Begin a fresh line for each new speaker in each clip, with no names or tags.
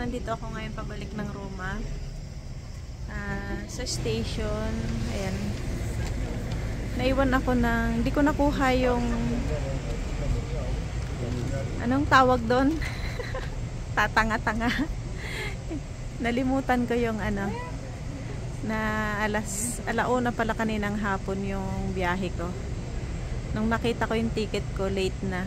nandito ako ngayon pabalik ng Roma. Sa station, ayan. Naiwan ako ng, hindi ko nakuha yung, anong tawag doon? Tatanga-tanga. Nalimutan ko yung ano, na alauna pala kaninang hapon yung biyahe ko. Nung nakita ko yung ticket ko, late na.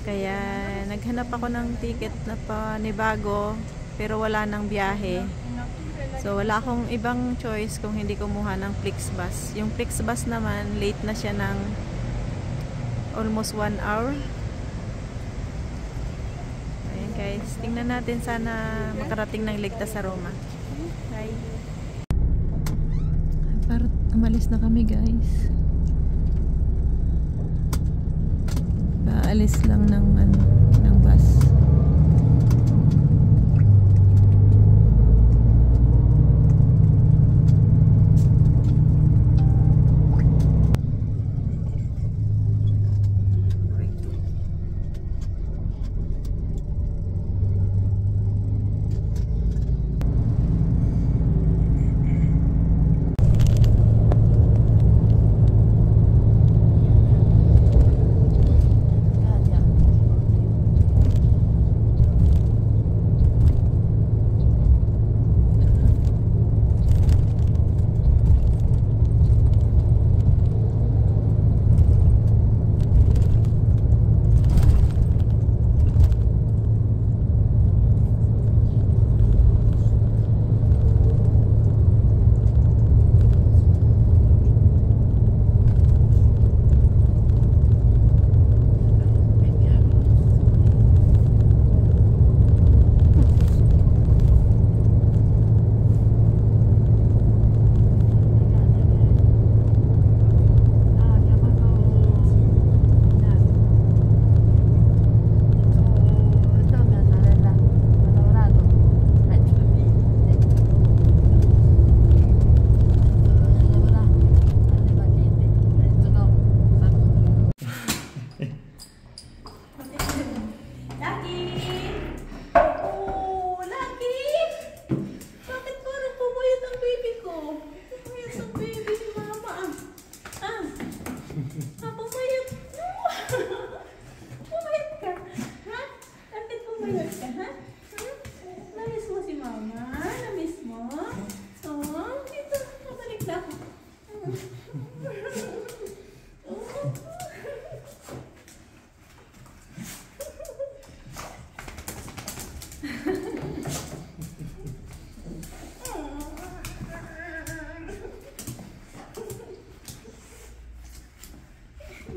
Kaya naghanap ako ng ticket na panibago, pero wala nang biyahe. So wala akong ibang choice kung hindi kumuha ng Flixbus. Yung Flixbus naman, late na siya ng almost 1 hour. Ayan guys, tingnan natin sana makarating ng ligtas sa Roma. Bye! Parang umalis na kami guys. Paalis lang ng ano, ng bus.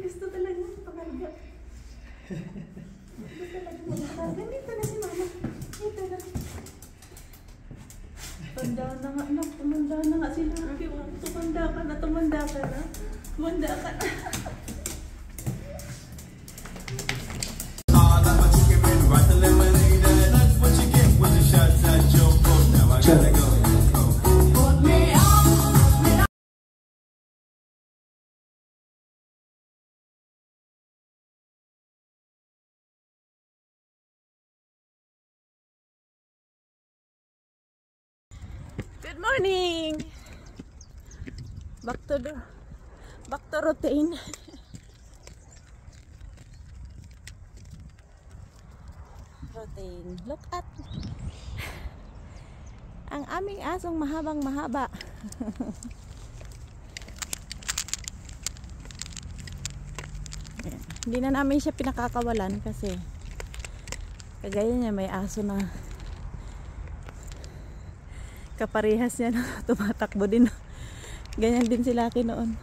Gusto talaga pagkarga. Gusto talaga magkarga. Dito na si mama. Dito na. Tumanda na nga, anak. Tumanda na nga si Lucky. Tumanda ka na, tumanda ka na. Tumanda ka na. Good morning. Back to routine. Routine. Look at ang aming asong mahabang mahaba. Hindi na namin siya pinakakawalan kasi kagaya niya may aso na kaparehas niya na tumatakbo din. Ganyan din si Lucky noon.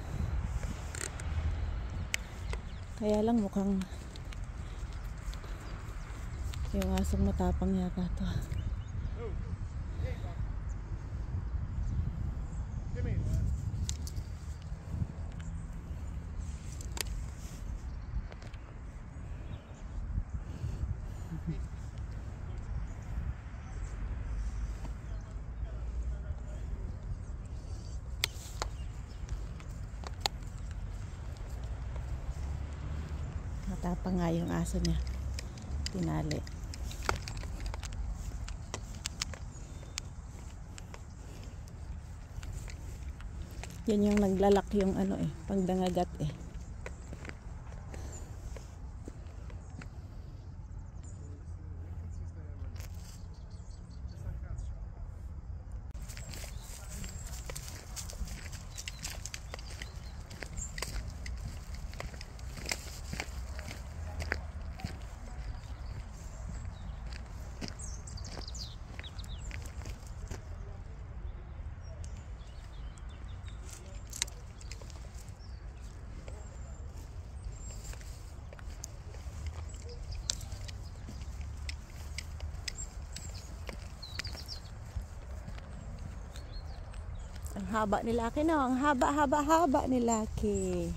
Kaya lang mukhang yung asong matapang yata to. Matapang nga yung aso niya. Tinali. Yan yung naglalak yung ano eh, pangdangagat eh. Ang haba ni Lucky, no? Ang haba ni Lucky.